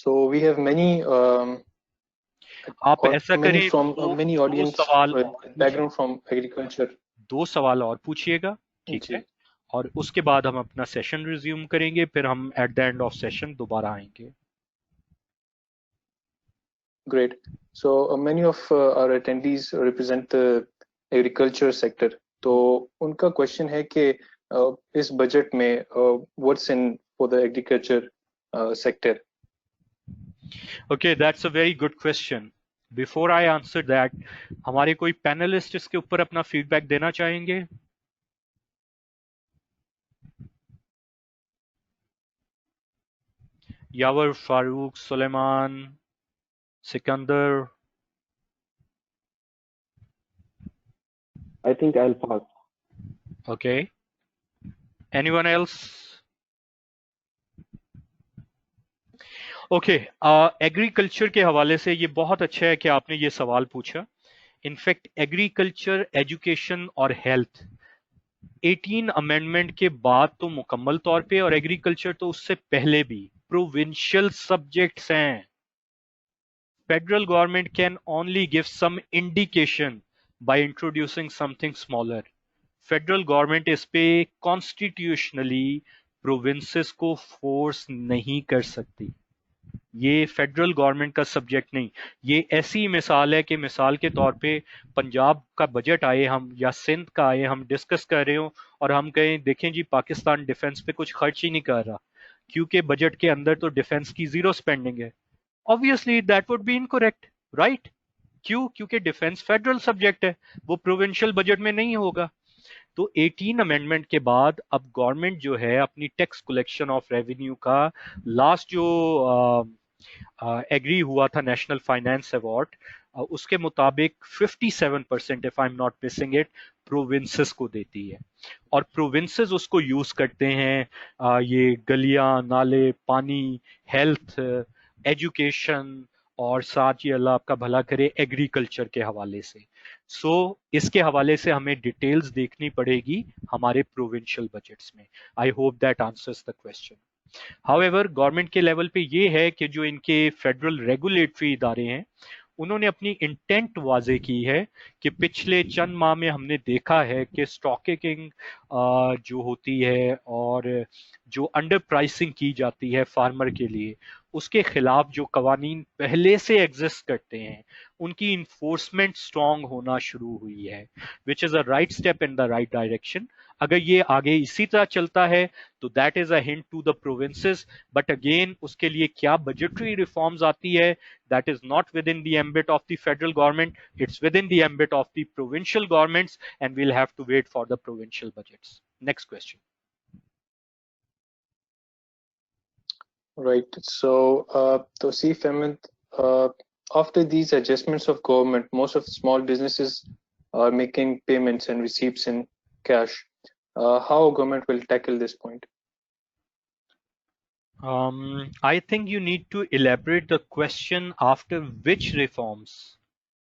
So we have many آپ ایسا کریں many دو audience سوال background from agriculture. 2 سوال اور پوچھیے گا ٹھیک ہے اور اس کے بعد ہم اپنا سیشن ریزیوم کریں گے پھر ہم at the end of session دوبارہ آئیں گے. Great. So many of our attendees represent the agriculture sector. تو ان کا question ہے کہ اس بجٹ میں what's in for the agriculture sector? Okay, that's a very good question. Before I answer that, ہمارے کوئی پینلسٹ اس کے اوپر اپنا فیڈ بیک دینا چاہیں گے؟ Yawar, Farooq, Suleman, Sikandar. I think I'll pass. Okay. Anyone else? Okay, agriculture کے حوالے سے یہ بہت اچھا ہے کہ آپ نے یہ سوال پوچھا. انفیکٹ ایگریکلچر، ایجوکیشن اور ہیلتھ 18 امینڈمنٹ کے بعد تو مکمل طور پہ، اور ایگریکلچر تو اس سے پہلے بھی پروونشل سبجیکٹس ہیں. Federal government can only give some indication by introducing something smaller. Federal government اس پہ کانسٹیٹیوشنلی پروونسز کو فورس نہیں کر سکتی. یہ فیڈرل گورنمنٹ کا سبجیکٹ نہیں. یہ ایسی مثال ہے کہ مثال کے طور پہ پنجاب کا بجٹ آئے ہم یا سندھ کا آئے ہم ڈسکس کر رہے ہوں اور ہم کہیں دیکھیں جی پاکستان ڈیفنس پہ کچھ خرچ ہی نہیں کر رہا کیونکہ بجٹ کے اندر تو ڈیفنس کی زیرو سپینڈنگ ہے. obviously that would be incorrect, right? کیوں؟ کیونکہ ڈیفنس فیڈرل سبجیکٹ ہے، وہ پروونشل بجٹ میں نہیں ہوگا. تو 18 امینڈمنٹ کے بعد اب گورنمنٹ جو ہے اپنی ٹیکس کلیکشن آف ریونیو کا لاسٹ جو ایگری ہوا تھا نیشنل فائنانس ایوارڈ، اس کے مطابق 57% if I'm not missing it provinces کو دیتی ہے. اور پروونسز اس کو یوز کرتے ہیں یہ گلیاں، نالے، پانی، ہیلتھ، ایجوکیشن اور ساتھ یہ اللہ آپ کا بھلا کرے ایگریکلچر کے حوالے سے. سو اس کے حوالے سے ہمیں ڈیٹیلز دیکھنی پڑے گی ہمارے پروونشل بجٹس میں. I hope that answers the question. However, government کے لیول پہ یہ ہے کہ جو ان کے فیڈرل ریگولیٹری ادارے ہیں انہوں نے اپنی انٹینٹ واضح کی ہے کہ پچھلے چند ماہ میں ہم نے دیکھا ہے کہ اسٹاکنگ جو ہوتی ہے اور جو انڈر پرائسنگ کی جاتی ہے فارمر کے لیے، اس کے خلاف جو قوانین پہلے سے ایگزسٹ کرتے ہیں ان کی انفورسمنٹ اسٹرانگ ہونا شروع ہوئی ہے، which is a right step in the right direction. اگر یہ آگے اسی طرح چلتا ہے تو that is a hint to the provinces. But again اس کے لیے کیا بجٹری ریفارمز آتی ہے، that is not within the ambit of the federal government, it's within the ambit of the provincial governments and we'll have to wait for the provincial budgets. Next question. Right. So, Tosif Ahmed, after these adjustments of government, most of the small businesses are making payments and receipts in cash. How government will tackle this point? I think you need to elaborate the question after which reforms,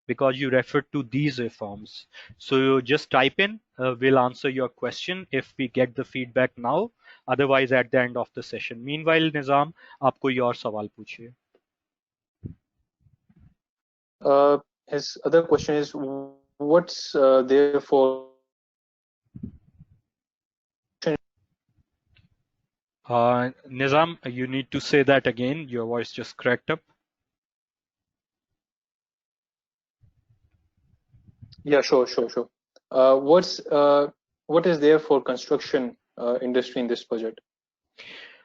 because you referred to these reforms. So you just type in, we'll answer your question if we get the feedback now. Otherwise at the end of the session. Meanwhile, Nizam, آپ کوئی اور سوال پوچھئے. His other question is, what's there for Nizam, you need to say that again. Your voice just cracked up. Yeah, sure. What is there for construction industry in this budget?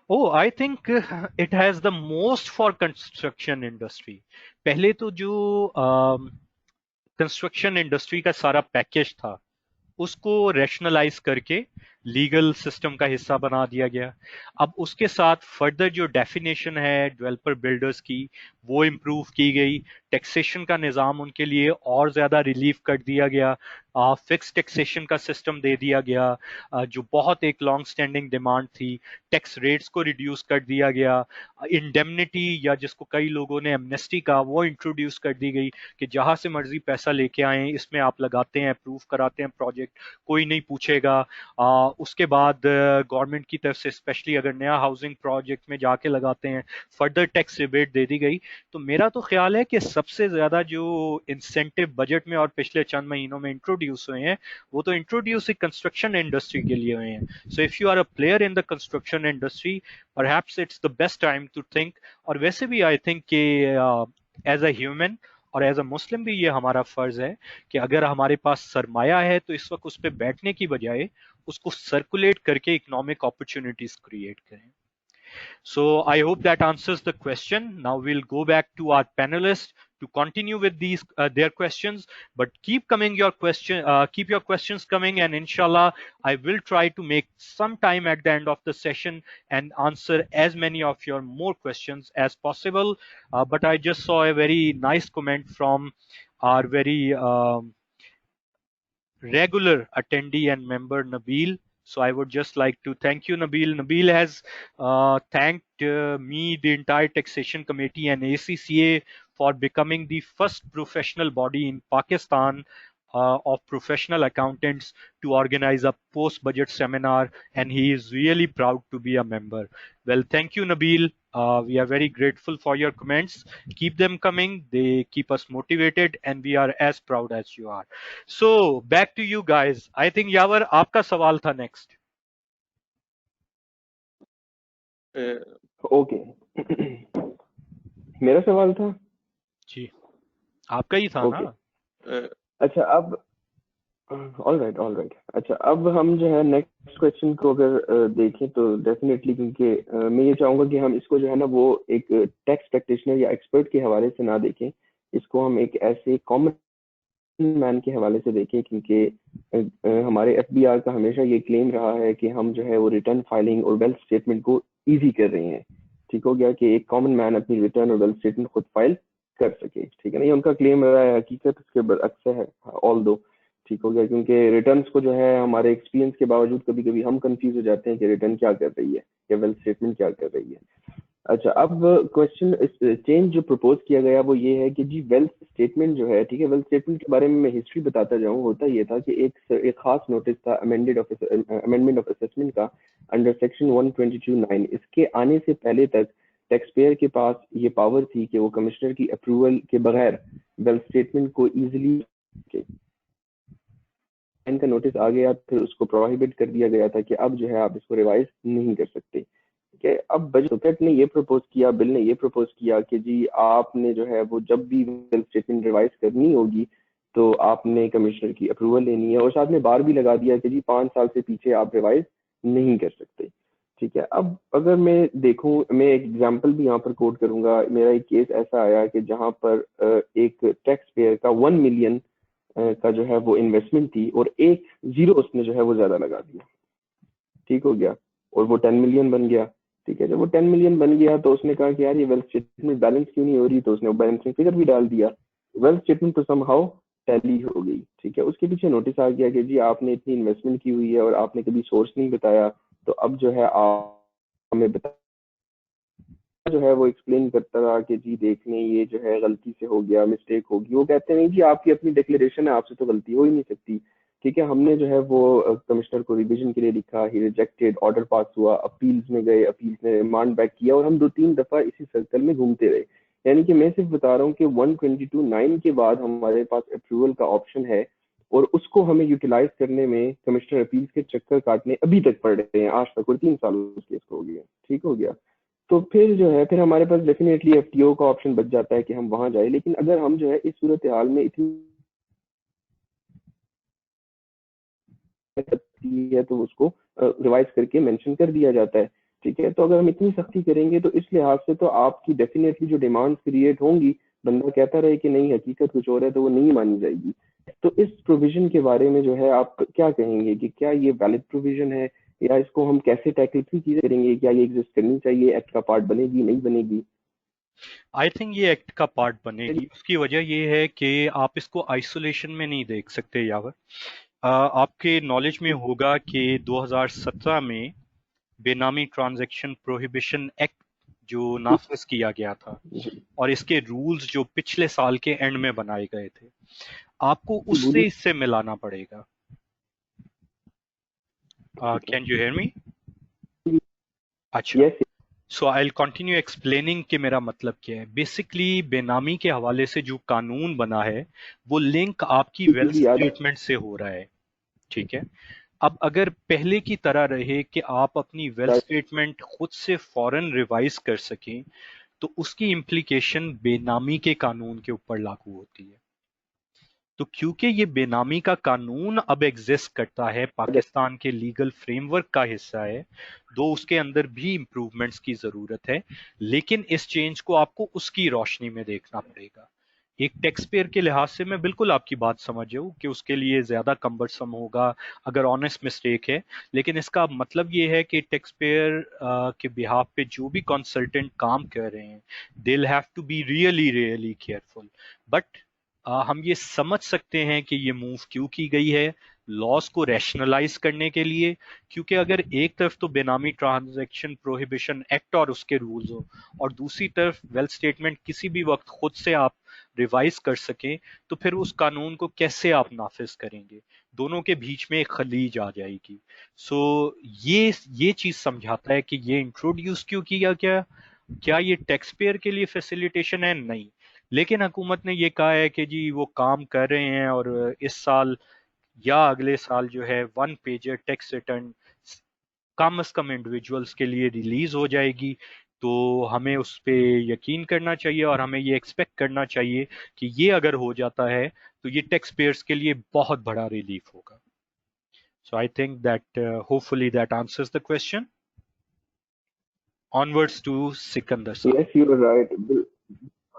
Oh, I think it has the most for construction industry. پہلے تو جو construction industry کا سارا package تھا اس کو rationalise کر کے legal system کا حصہ بنا دیا گیا. اب اس کے ساتھ فردر جو ڈیفینیشن ہے ڈیولپر بلڈرز کی وہ امپروو کی گئی. ٹیکسیشن کا نظام ان کے لیے اور زیادہ ریلیف کر دیا گیا. فکس ٹیکسیشن کا سسٹم دے دیا گیا جو بہت ایک لانگ سٹینڈنگ ڈیمانڈ تھی. ٹیکس ریٹس کو ریڈیوس کر دیا گیا. انڈیمنیٹی یا جس کو کئی لوگوں نے ایمنیسٹی کا وہ انٹروڈیوس کر دی گئی کہ جہاں سے مرضی پیسہ لے کے آئیں، اس میں آپ لگاتے ہیں، اپروو کراتے ہیں پروجیکٹ، کوئی نہیں پوچھے گا. उसके बाद गवर्नमेंट की तरफ से स्पेशली अगर नया हाउसिंग प्रोजेक्ट में जाके लगाते हैं फर्दर टैक्स रिबेट दे दी गई। तो मेरा तो ख्याल है कि सबसे ज्यादा जो इंसेंटिव बजट में और पिछले चंद महीनों में इंट्रोड्यूस हुए हैं वो तो इंट्रोड्यूस कंस्ट्रक्शन इंडस्ट्री के लिए हुए हैं। So if you are a player in the construction industry perhaps it's the best time to think. और वैसे भी आई थिंक कि एज अ ह्यूमन और एज अ मुस्लिम भी ये हमारा फर्ज है कि अगर हमारे पास सरमाया है तो इस वक्त उस पर बैठने की बजाय उसको सर्कुलेट करके इकोनॉमिक अपॉर्चुनिटीज क्रिएट करें। So I hope that answers the question. Now we'll go back to our panelists to continue with these their questions. But keep your questions coming, and inshallah, I will try to make some time at the end of the session and answer as many of your more questions as possible. But I just saw a very nice comment from our very regular attendee and member Nabil. So I would just like to thank you, Nabil. Nabil has thanked me, the entire taxation committee, and ACCA for becoming the first professional body in Pakistan of professional accountants to organize a post-budget seminar, and he is really proud to be a member. Well, thank you, Nabil. We are very grateful for your comments. Keep them coming. They keep us motivated, and we are as proud as you are. So back to you guys. I think Yavar, आपका सवाल था next. Okay मेरा सवाल था जी, आपका ही था okay ना? अच्छा अब ऑल राइट अच्छा अब हम जो है नेक्स्ट क्वेश्चन को अगर देखें तो डेफिनेटली क्योंकि मैं ये चाहूंगा कि हम इसको जो है ना वो एक टैक्स प्रैक्टिशनर या एक्सपर्ट के हवाले से ना देखें, इसको हम एक ऐसे कॉमन मैन के हवाले से देखें क्योंकि हमारे एफबीआर का हमेशा ये क्लेम रहा है कि हम जो है वो रिटर्न फाइलिंग और वेल्थ स्टेटमेंट को इजी कर रहे हैं। ठीक हो गया कि एक कॉमन मैन अपनी रिटर्न और वेल्थ स्टेटमेंट खुद फाइल कर सके, ठीक है ना, ये उनका क्लेम रहा है। हकीकत उसके बरअक्स है ऑल दो, ठीक हो गया, क्योंकि रिटर्न्स को जो है हमारे एक्सपीरियंस के बावजूद कभी कभी हम कंफ्यूज हो जाते हैं कि रिटर्न क्या कर रही है या वेल्थ स्टेटमेंट क्या कर रही है। अच्छा अब क्वेश्चन चेंज जो प्रपोज किया गया वो ये है कि जी वेल्थ स्टेटमेंट जो है, ठीक है, वेल्थ स्टेटमेंट के बारे में मैं हिस्ट्री बताता जाऊँ। होता ये था कि एक खास नोटिस था अमेंडमेंट ऑफ असेसमेंट का अंडर सेक्शन 122(9). इसके आने से पहले तक टैक्स पेयर के पास ये पावर थी कि वो कमिश्नर की अप्रूवल के बगैर वेल्थ स्टेटमेंट को इजीली का नोटिस आ गया, फिर उसको प्रोहिबिट कर दिया गया था कि अब जो है आप इसको रिवाइज नहीं कर सकते। कि अब बजट ने ये प्रपोज किया, बिल ने ये प्रपोज किया कि जी आपने जो है वो जब भी वेल्थ स्टेटमेंट रिवाइज करनी होगी तो आपने कमिश्नर की अप्रूवल लेनी है, और साथ में बार भी लगा दिया कि जी 5 साल से पीछे आप रिवाइज नहीं कर सकते। ठीक है, अब अगर मैं देखूं, मैं एक एग्जांपल भी यहाँ पर कोट करूंगा। मेरा एक केस ऐसा आया कि जहाँ पर एक टैक्स पेयर का 1 मिलियन का जो है वो इन्वेस्टमेंट थी और एक जीरो उसने जो है वो ज्यादा लगा दिया। ठीक हो गया, और वो 10 मिलियन बन गया। ठीक है, जब वो 10 मिलियन बन गया तो उसने कहा कि यार ये वेल्थ स्टेटमेंट बैलेंस क्यों नहीं हो रही, तो उसने बैलेंसिंग फिगर भी डाल दिया, वेल्थ स्टेटमेंट तो समहाउ टैली हो गई। ठीक है, उसके पीछे नोटिस आ गया कि जी आपने इतनी इन्वेस्टमेंट की हुई है और आपने कभी सोर्स नहीं बताया, तो अब जो है आप हमें बता जो है वो एक्सप्लेन करता रहा कि जी देखने ये जो है गलती से हो गया, मिस्टेक होगी। वो कहते नहीं जी आपकी अपनी डिक्लेरेशन है, आपसे तो गलती हो ही नहीं सकती। ठीक है, हमने जो है वो कमिश्नर को रिवीजन के लिए लिखा, ही रिजेक्टेड, ऑर्डर पास हुआ, अपील्स में गए, अपील्स ने रिमांड बैक किया, और हम 2-3 दफा इसी सर्कल में घूमते रहे। यानी कि मैं सिर्फ बता रहा हूँ कि 122(9) के बाद हमारे पास अप्रूवल का ऑप्शन है, और उसको हमें यूटिलाइज करने में कमिश्नर अपील्स के चक्कर काटने अभी तक पड़ रहे हैं आज तक, और 3 साल उस केस को हो गया। ठीक हो गया, तो फिर जो है फिर हमारे पास डेफिनेटली एफटीओ का ऑप्शन बच जाता है कि हम वहां जाए। लेकिन अगर हम जो है इस सूरत हाल में इतनी है तो उसको रिवाइज करके मेंशन कर दिया जाता है। ठीक है, तो अगर हम इतनी सख्ती करेंगे तो इस लिहाज से तो आपकी डेफिनेटली जो डिमांड क्रिएट होंगी, बंदा कहता रहे कि नहीं हकीकत कुछ और है, तो वो नहीं मानी जाएगी। तो इस प्रोविजन के बारे में जो है आप क्या कहेंगे कि क्या ये वैलिड प्रोविजन है, या इसको हम कैसे टैकल की चीजें करेंगे, क्या ये एग्जिस्ट करनी चाहिए, एक्ट का पार्ट बनेगी नहीं बनेगी? आई थिंक ये एक्ट का पार्ट बनेगी। उसकी वजह ये है कि आप इसको आइसोलेशन में नहीं देख सकते यावर। आपके नॉलेज में होगा कि 2017 में बेनामी ट्रांजैक्शन प्रोहिबिशन एक्ट जो नाफिज किया गया था, और इसके रूल्स जो पिछले साल के एंड में बनाए गए थे, आपको उससे इससे मिलाना पड़ेगा। Can you hear me? अच्छा, Yes, so I will continue explaining कि मेरा मतलब क्या है. बेसिकली बेनामी के हवाले से जो कानून बना है वो लिंक आपकी वेल्थ जी याद स्टेटमेंट से हो रहा है. ठीक है. अब अगर पहले की तरह रहे कि आप अपनी वेल्थ स्टेटमेंट खुद से फौरन रिवाइज कर सकें तो उसकी इम्प्लीकेशन बेनामी के कानून के ऊपर लागू होती है. तो क्योंकि ये बेनामी का कानून अब एग्जिस्ट करता है, पाकिस्तान के लीगल फ्रेमवर्क का हिस्सा है, दो उसके अंदर भी इम्प्रूवमेंट्स की जरूरत है, लेकिन इस चेंज को आपको उसकी रोशनी में देखना पड़ेगा. एक टैक्स पेयर के लिहाज से मैं बिल्कुल आपकी बात समझ हूँ कि उसके लिए ज्यादा कम्बरसम होगा अगर ऑनेस्ट मिस्टेक है, लेकिन इसका मतलब ये है कि टैक्स पेयर के बिहाफ पे जो भी कंसल्टेंट काम कर रहे हैं they will have to be really really careful. But हम ये समझ सकते हैं कि ये मूव क्यों की गई है, लॉस को रैशनलाइज करने के लिए. क्योंकि अगर एक तरफ तो बेनामी ट्रांजैक्शन प्रोहिबिशन एक्ट और उसके रूल्स हो और दूसरी तरफ वेल्थ स्टेटमेंट किसी भी वक्त खुद से आप रिवाइज कर सकें, तो फिर उस कानून को कैसे आप नाफिज करेंगे? दोनों के बीच में एक खलीज आ जाएगी. सो ये चीज समझाता है कि ये इंट्रोड्यूस क्यों किया गया. क्या ये टैक्स पेयर के लिए फैसिलिटेशन है? नहीं. लेकिन हुकूमत ने ये कहा है कि जी वो काम कर रहे हैं और इस साल या अगले साल जो है वन पेजर टैक्स रिटर्न कम से कम इंडिविजुअल्स के लिए रिलीज हो जाएगी. तो हमें उस पे यकीन करना चाहिए और हमें ये एक्सपेक्ट करना चाहिए कि ये अगर हो जाता है तो ये टैक्स पेयर्स के लिए बहुत बड़ा रिलीफ होगा. So I think that hopefully that answers the question. Onwards to Sikandar साहब. yes, you are right.